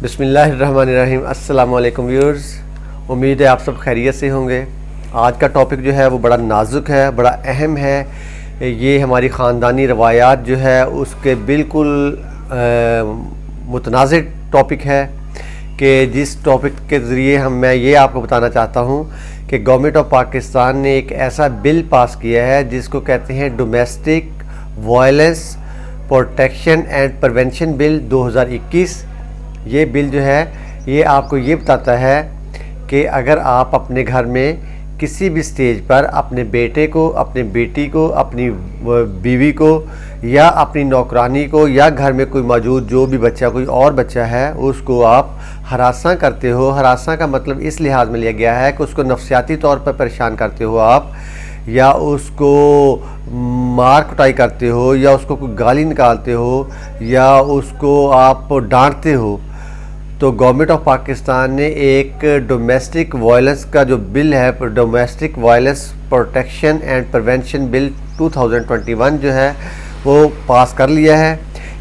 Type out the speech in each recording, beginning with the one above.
بسم اللہ الرحمن الرحیم۔ السلام علیکم ویورز، امید ہے آپ سب خیریت سے ہوں گے۔ آج کا ٹاپک جو ہے وہ بڑا نازک ہے، بڑا اہم ہے۔ یہ ہماری خاندانی روایات جو ہے اس کے بالکل متنازع ٹاپک ہے کہ جس ٹاپک کے ذریعے میں یہ آپ کو بتانا چاہتا ہوں کہ گورنمنٹ آف پاکستان نے ایک ایسا بل پاس کیا ہے جس کو کہتے ہیں domestic violence protection and prevention bill 2021۔ یہ بل جو ہے یہ آپ کو یہ بتاتا ہے کہ اگر آپ اپنے گھر میں کسی بھی سٹیج پر اپنے بیٹے کو، اپنی بیٹی کو، اپنی بیوی کو یا اپنی نوکرانی کو یا گھر میں کوئی موجود جو بھی بچہ، کوئی اور بچہ ہے، اس کو آپ ہراساں کرتے ہو۔ ہراساں کا مطلب اس لحاظ میں لیا گیا ہے کہ اس کو نفسیاتی طور پر پریشان کرتے ہو آپ، یا اس کو مار کٹائی کرتے ہو، یا اس کو کوئی گالی نکالتے ہو، یا اس کو آپ ڈانٹتے ہو، تو گورنمنٹ آف پاکستان نے ایک ڈومیسٹک وائلنس کا جو بل ہے، domestic violence protection and prevention bill 2021 جو ہے وہ پاس کر لیا ہے۔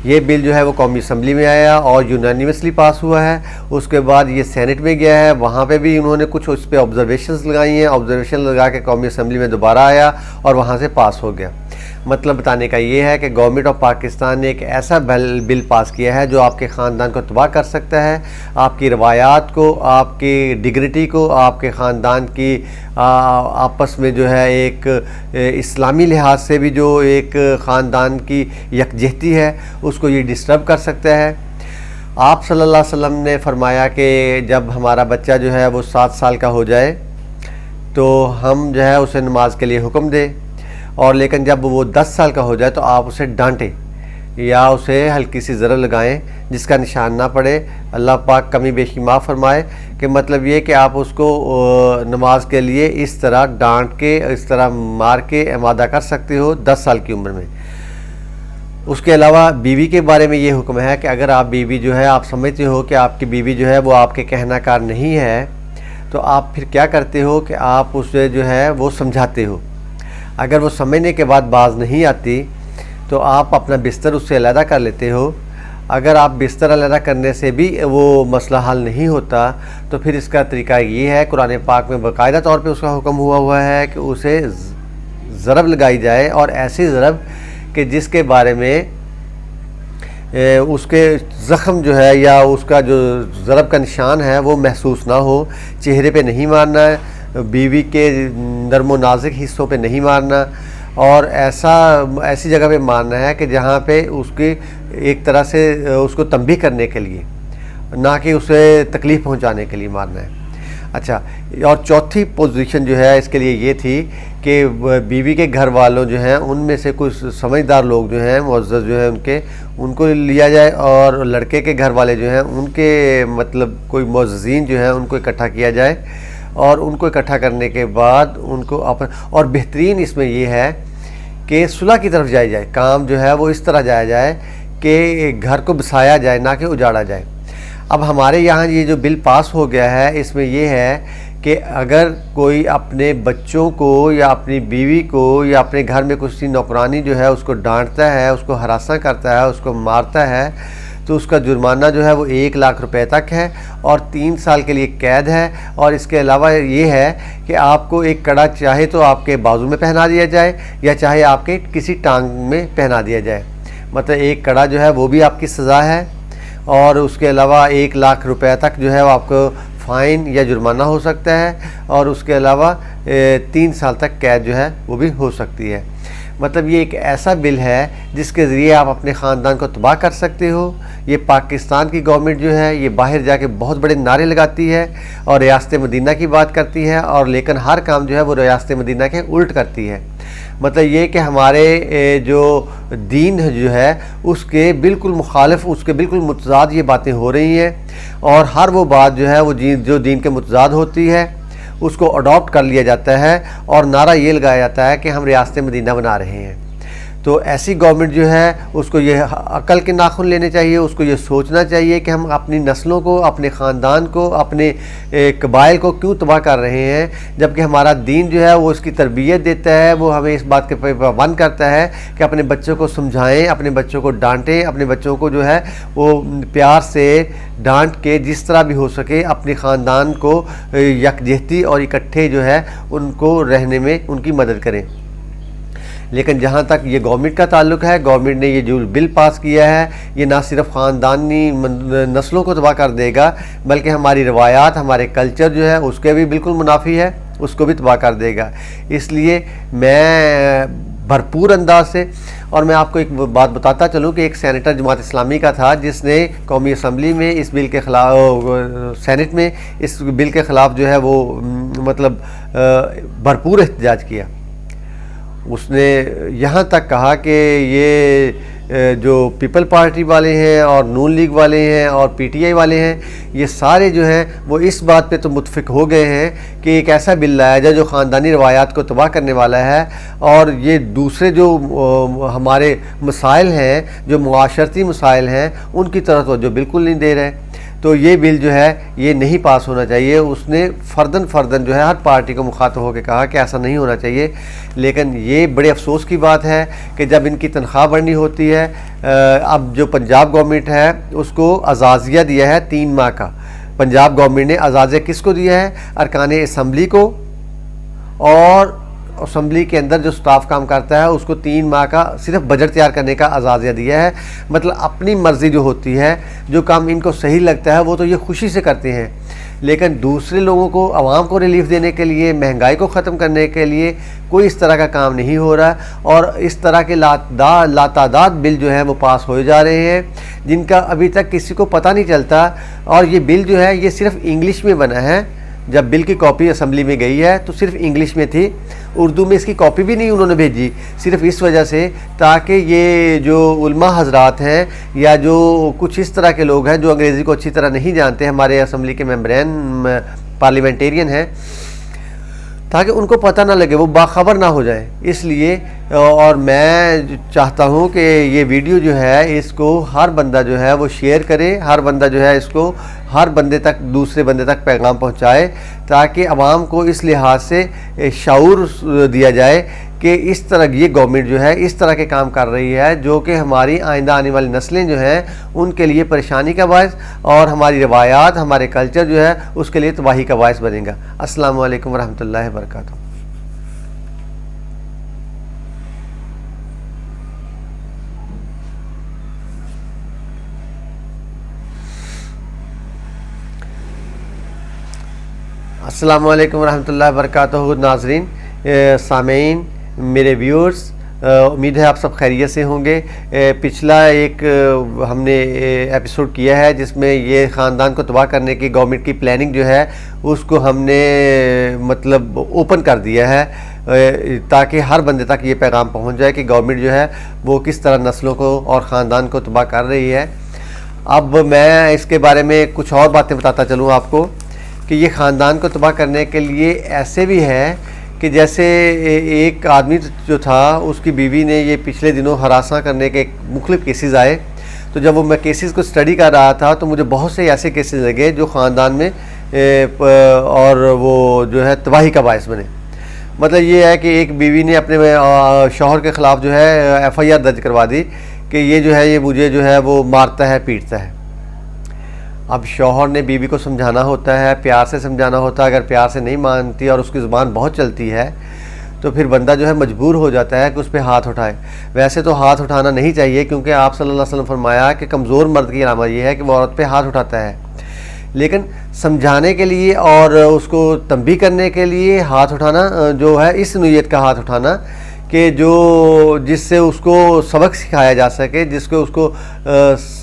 یہ بل جو ہے وہ قومی اسمبلی میں آیا اور یونانیمسلی پاس ہوا ہے۔ اس کے بعد یہ سینٹ میں گیا ہے، وہاں پہ بھی انہوں نے کچھ اس پہ آبزرویشنز لگائی ہیں، آبزرویشن لگا کے قومی اسمبلی میں دوبارہ آیا اور وہاں سے پاس ہو گیا۔ مطلب بتانے کا یہ ہے کہ گورنمنٹ آف پاکستان نے ایک ایسا بل پاس کیا ہے جو آپ کے خاندان کو تباہ کر سکتا ہے، آپ کی روایات کو، آپ کی ڈگنیٹی کو، آپ کے خاندان کی آپس میں جو ہے ایک اسلامی لحاظ سے بھی جو ایک خاندان کی یکجہتی ہے اس کو یہ ڈسٹرب کر سکتا ہے۔ آپ صلی اللہ علیہ وسلم نے فرمایا کہ جب ہمارا بچہ جو ہے وہ 7 سال کا ہو جائے تو ہم جو ہے اسے نماز کے لیے حکم دیں، اور لیکن جب وہ 10 سال کا ہو جائے تو آپ اسے ڈانٹیں یا اسے ہلکی سی ضرب لگائیں جس کا نشان نہ پڑے۔ اللہ پاک کمی بیشی معاف فرمائے کہ مطلب یہ کہ آپ اس کو نماز کے لیے اس طرح ڈانٹ کے، اس طرح مار کے آمادہ کر سکتے ہو 10 سال کی عمر میں۔ اس کے علاوہ بیوی کے بارے میں یہ حکم ہے کہ اگر آپ بیوی جو ہے، آپ سمجھتے ہو کہ آپ کی بیوی جو ہے وہ آپ کے کہنا کار نہیں ہے، تو آپ پھر کیا کرتے ہو کہ آپ اسے جو ہے وہ سمجھاتے ہو۔ اگر وہ سمجھنے کے بعد باز نہیں آتی تو آپ اپنا بستر اس سے علیحدہ کر لیتے ہو۔ اگر آپ بستر علیحدہ کرنے سے بھی وہ مسئلہ حل نہیں ہوتا تو پھر اس کا طریقہ یہ ہے، قرآن پاک میں باقاعدہ طور پہ اس کا حکم ہوا ہے کہ اسے ضرب لگائی جائے، اور ایسی ضرب کہ جس کے بارے میں اس کے زخم جو ہے یا اس کا جو ضرب کا نشان ہے وہ محسوس نہ ہو۔ چہرے پہ نہیں مارنا ہے، بیوی کے نرم و نازک حصوں پہ نہیں مارنا، اور ایسی جگہ پہ مارنا ہے کہ جہاں پہ اس کی ایک طرح سے اس کو تنبیہ کرنے کے لیے، نہ کہ اسے تکلیف پہنچانے کے لیے مارنا ہے۔ اچھا، اور چوتھی پوزیشن جو ہے اس کے لیے یہ تھی کہ بیوی کے گھر والوں جو ہیں ان میں سے کچھ سمجھدار لوگ جو ہیں، معزز جو ہیں، ان کو لیا جائے، اور لڑکے کے گھر والے جو ہیں ان کے مطلب کوئی معززین جو ہیں ان کو اکٹھا کیا جائے، اور ان کو اکٹھا کرنے کے بعد ان کو اور بہترین اس میں یہ ہے کہ صلح کی طرف جایا جائے۔ کام جو ہے وہ اس طرح جایا جائے کہ گھر کو بسایا جائے، نہ کہ اجاڑا جائے۔ اب ہمارے یہاں یہ جو بل پاس ہو گیا ہے اس میں یہ ہے کہ اگر کوئی اپنے بچوں کو یا اپنی بیوی کو یا اپنے گھر میں کسی نوکرانی جو ہے اس کو ڈانٹتا ہے، اس کو ہراساں کرتا ہے، اس کو مارتا ہے، تو اس کا جرمانہ جو ہے وہ 1 لاکھ روپے تک ہے اور 3 سال کے لیے قید ہے۔ اور اس کے علاوہ یہ ہے کہ آپ کو ایک کڑا چاہے تو آپ کے بازو میں پہنا دیا جائے، یا چاہے آپ کے کسی ٹانگ میں پہنا دیا جائے، مطلب ایک کڑا جو ہے وہ بھی آپ کی سزا ہے، اور اس کے علاوہ 1 لاکھ روپے تک جو ہے وہ آپ کو فائن یا جرمانہ ہو سکتا ہے، اور اس کے علاوہ 3 سال تک قید جو ہے وہ بھی ہو سکتی ہے۔ مطلب یہ ایک ایسا بل ہے جس کے ذریعے آپ اپنے خاندان کو تباہ کر سکتے ہو۔ یہ پاکستان کی گورنمنٹ جو ہے یہ باہر جا کے بہت بڑے نعرے لگاتی ہے اور ریاست مدینہ کی بات کرتی ہے، اور لیکن ہر کام جو ہے وہ ریاست مدینہ کے الٹ کرتی ہے۔ مطلب یہ کہ ہمارے جو دین جو ہے اس کے بالکل مخالف، اس کے بالکل متضاد یہ باتیں ہو رہی ہیں، اور ہر وہ بات جو ہے وہ جو دین کے متضاد ہوتی ہے اس کو اڈاپٹ کر لیا جاتا ہے، اور نعرہ یہ لگایا جاتا ہے کہ ہم ریاست مدینہ بنا رہے ہیں۔ تو ایسی گورنمنٹ جو ہے اس کو یہ عقل کے ناخن لینے چاہیے، اس کو یہ سوچنا چاہیے کہ ہم اپنی نسلوں کو، اپنے خاندان کو، اپنے قبائل کو کیوں تباہ کر رہے ہیں، جبکہ ہمارا دین جو ہے وہ اس کی تربیت دیتا ہے، وہ ہمیں اس بات کے پابند کرتا ہے کہ اپنے بچوں کو سمجھائیں، اپنے بچوں کو ڈانٹیں، اپنے بچوں کو جو ہے وہ پیار سے ڈانٹ کے جس طرح بھی ہو سکے اپنے خاندان کو یکجہتی اور اکٹھے جو ہے ان کو رہنے میں ان کی مدد کریں۔ لیکن جہاں تک یہ گورنمنٹ کا تعلق ہے، گورنمنٹ نے یہ جو بل پاس کیا ہے یہ نہ صرف خاندانی نسلوں کو تباہ کر دے گا، بلکہ ہماری روایات، ہمارے کلچر جو ہے اس کے بھی بالکل منافی ہے، اس کو بھی تباہ کر دے گا۔ اس لیے میں بھرپور انداز سے، اور میں آپ کو ایک بات بتاتا چلوں کہ ایک سینیٹر جماعت اسلامی کا تھا جس نے قومی اسمبلی میں اس بل کے خلاف، سینٹ میں اس بل کے خلاف جو ہے وہ مطلب بھرپور احتجاج کیا۔ اس نے یہاں تک کہا کہ یہ جو پیپل پارٹی والے ہیں اور نون لیگ والے ہیں اور پی ٹی آئی والے ہیں، یہ سارے جو ہیں وہ اس بات پہ تو متفق ہو گئے ہیں کہ ایک ایسا بل لایا جائے جو خاندانی روایات کو تباہ کرنے والا ہے، اور یہ دوسرے جو ہمارے مسائل ہیں، جو معاشرتی مسائل ہیں، ان کی طرف توجہ بالکل نہیں دے رہے۔ تو یہ بل جو ہے یہ نہیں پاس ہونا چاہیے۔ اس نے فرداً جو ہے ہر پارٹی کو مخاطب ہو کے کہا کہ ایسا نہیں ہونا چاہیے، لیکن یہ بڑے افسوس کی بات ہے کہ جب ان کی تنخواہ بڑھنی ہوتی ہے، اب جو پنجاب گورنمنٹ ہے اس کو اعزازیہ دیا ہے 3 ماہ کا۔ پنجاب گورنمنٹ نے اعزازیہ کس کو دیا ہے؟ ارکان اسمبلی کو، اور اسمبلی کے اندر جو سٹاف کام کرتا ہے اس کو 3 ماہ کا صرف بجٹ تیار کرنے کا اعزازیہ دیا ہے۔ مطلب اپنی مرضی جو ہوتی ہے، جو کام ان کو صحیح لگتا ہے وہ تو یہ خوشی سے کرتے ہیں، لیکن دوسرے لوگوں کو، عوام کو ریلیف دینے کے لیے، مہنگائی کو ختم کرنے کے لیے کوئی اس طرح کا کام نہیں ہو رہا، اور اس طرح کے لاتعداد بل جو ہیں وہ پاس ہوئے جا رہے ہیں جن کا ابھی تک کسی کو پتہ نہیں چلتا۔ اور یہ بل جو ہے یہ صرف انگلش میں بنا ہے۔ جب بل کی کاپی اسمبلی میں گئی ہے تو صرف انگلش میں تھی، اردو میں اس کی کاپی بھی نہیں انہوں نے بھیجی، صرف اس وجہ سے تاکہ یہ جو علماء حضرات ہیں یا جو کچھ اس طرح کے لوگ ہیں جو انگریزی کو اچھی طرح نہیں جانتے، ہمارے اسمبلی کے ممبرین پارلیمنٹیرین ہیں، تاکہ ان کو پتہ نہ لگے، وہ باخبر نہ ہو جائیں۔ اس لیے اور میں چاہتا ہوں کہ یہ ویڈیو جو ہے اس کو ہر بندہ جو ہے وہ شیئر کرے، ہر بندہ جو ہے اس کو ہر بندے تک، دوسرے بندے تک پیغام پہنچائے، تاکہ عوام کو اس لحاظ سے شعور دیا جائے کہ اس طرح یہ گورنمنٹ جو ہے اس طرح کے کام کر رہی ہے جو کہ ہماری آئندہ آنے والی نسلیں جو ہیں ان کے لیے پریشانی کا باعث، اور ہماری روایات، ہمارے کلچر جو ہے اس کے لیے تباہی کا باعث بنے گا۔ السلام علیکم ورحمۃ اللہ وبرکاتہ۔ السلام علیکم ورحمۃ اللہ وبرکاتہ۔ ناظرین، سامعین، میرے ویورز، امید ہے آپ سب خیریت سے ہوں گے۔ پچھلا ایک ہم نے ایپیسوڈ کیا ہے جس میں یہ خاندان کو تباہ کرنے کی گورنمنٹ کی پلاننگ جو ہے اس کو ہم نے مطلب اوپن کر دیا ہے، تاکہ ہر بندے تک یہ پیغام پہنچ جائے کہ گورنمنٹ جو ہے وہ کس طرح نسلوں کو اور خاندان کو تباہ کر رہی ہے۔ اب میں اس کے بارے میں کچھ اور باتیں بتاتا چلوں آپ کو کہ یہ خاندان کو تباہ کرنے کے لیے ایسے بھی ہے کہ جیسے ایک آدمی جو تھا اس کی بیوی نے یہ پچھلے دنوں ہراساں کرنے کے مختلف کیسز آئے، تو جب وہ میں کیسز کو اسٹڈی کر رہا تھا تو مجھے بہت سے ایسے کیسز لگے جو خاندان میں اور وہ جو ہے تباہی کا باعث بنے۔ مطلب یہ ہے کہ ایک بیوی نے اپنے شوہر کے خلاف جو ہے FIR درج کروا دی کہ یہ جو ہے یہ مجھے جو ہے وہ مارتا ہے، پیٹتا ہے۔ اب شوہر نے بیوی کو سمجھانا ہوتا ہے، پیار سے سمجھانا ہوتا ہے، اگر پیار سے نہیں مانتی اور اس کی زبان بہت چلتی ہے تو پھر بندہ جو ہے مجبور ہو جاتا ہے کہ اس پہ ہاتھ اٹھائے۔ ویسے تو ہاتھ اٹھانا نہیں چاہیے، کیونکہ آپ صلی اللہ علیہ وسلم فرمایا کہ کمزور مرد کی علامت یہ ہے کہ وہ عورت پہ ہاتھ اٹھاتا ہے، لیکن سمجھانے کے لیے اور اس کو تنبیہ کرنے کے لیے ہاتھ اٹھانا جو ہے اس نوعیت کا ہاتھ اٹھانا کہ جس سے اس کو سبق سکھایا جا سکے، جس کو اس کو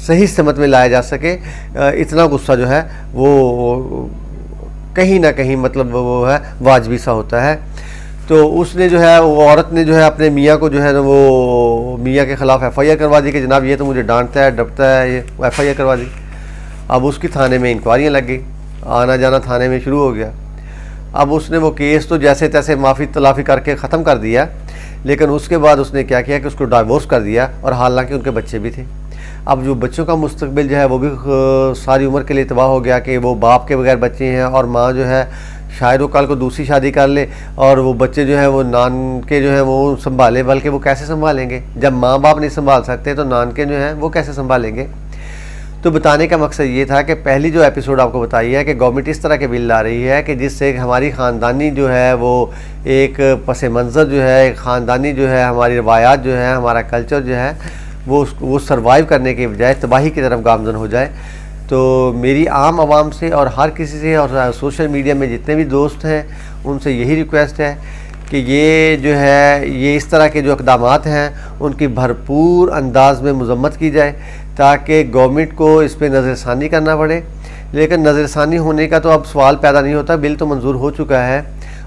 صحیح سمت میں لایا جا سکے، اتنا غصہ جو ہے وہ کہیں نہ کہیں مطلب وہ ہے واجبی سا ہوتا ہے۔ تو اس نے جو ہے وہ عورت نے جو ہے اپنے میاں کو جو ہے وہ میاں کے خلاف FIR کروا دی کہ جناب یہ تو مجھے ڈانٹتا ہے، ڈپتا ہے، یہ FIR کروا دی۔ اب اس کی تھانے میں انکوائریاں لگ گئی، آنا جانا تھانے میں شروع ہو گیا۔ اب اس نے وہ کیس تو جیسے تیسے معافی تلافی کر کے ختم کر دیا، لیکن اس کے بعد اس نے کیا کیا کہ اس کو ڈائیورس کر دیا، اور حالانکہ ان کے بچے بھی تھے۔ اب جو بچوں کا مستقبل جو ہے وہ بھی ساری عمر کے لیے تباہ ہو گیا کہ وہ باپ کے بغیر بچے ہیں، اور ماں جو ہے شاید وہ کل کو دوسری شادی کر لے اور وہ بچے جو ہیں وہ نان کے جو ہیں وہ سنبھالے، بلکہ وہ کیسے سنبھالیں گے؟ جب ماں باپ نہیں سنبھال سکتے تو نان کے جو ہیں وہ کیسے سنبھالیں گے؟ تو بتانے کا مقصد یہ تھا کہ پہلی جو ایپیسوڈ آپ کو بتائی ہے کہ گورنمنٹ اس طرح کے بل لا رہی ہے کہ جس سے ہماری خاندانی جو ہے وہ ایک پس منظر جو ہے، ایک خاندانی جو ہے، ہماری روایات جو ہے، ہمارا کلچر جو ہے وہ سروائیو کرنے کے بجائے تباہی کی طرف گامزن ہو جائے۔ تو میری عام عوام سے اور ہر کسی سے اور سوشل میڈیا میں جتنے بھی دوست ہیں ان سے یہی ریکویسٹ ہے کہ یہ جو ہے یہ اس طرح کے جو اقدامات ہیں ان کی بھرپور انداز میں مذمت کی جائے تاکہ گورنمنٹ کو اس پہ نظر ثانی کرنا پڑے۔ لیکن نظر ثانی ہونے کا تو اب سوال پیدا نہیں ہوتا، بل تو منظور ہو چکا ہے،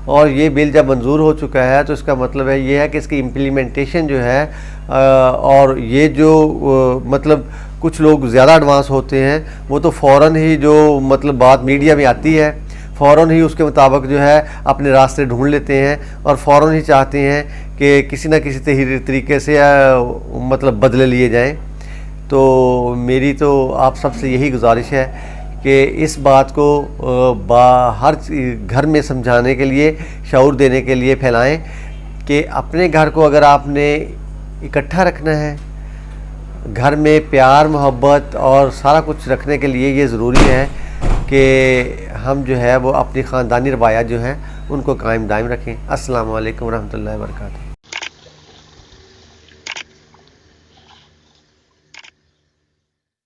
اور یہ بل جب منظور ہو چکا ہے تو اس کا مطلب ہے یہ ہے کہ اس کی امپلیمنٹیشن جو ہے اور یہ جو مطلب کچھ لوگ زیادہ ایڈوانس ہوتے ہیں وہ تو فوراً ہی جو مطلب بات میڈیا میں آتی ہے فوراً ہی اس کے مطابق جو ہے اپنے راستے ڈھونڈ لیتے ہیں اور فوراً ہی چاہتے ہیں کہ کسی نہ کسی طریقے سے مطلب بدلے لیے جائیں۔ تو میری تو آپ سب سے یہی گزارش ہے کہ اس بات کو ہر گھر میں سمجھانے کے لیے، شعور دینے کے لیے پھیلائیں کہ اپنے گھر کو اگر آپ نے اکٹھا رکھنا ہے، گھر میں پیار محبت اور سارا کچھ رکھنے کے لیے یہ ضروری ہے کہ ہم جو ہے وہ اپنی خاندانی روایات جو ہیں ان کو قائم دائم رکھیں۔ السلام علیکم ورحمۃ اللہ وبرکاتہ۔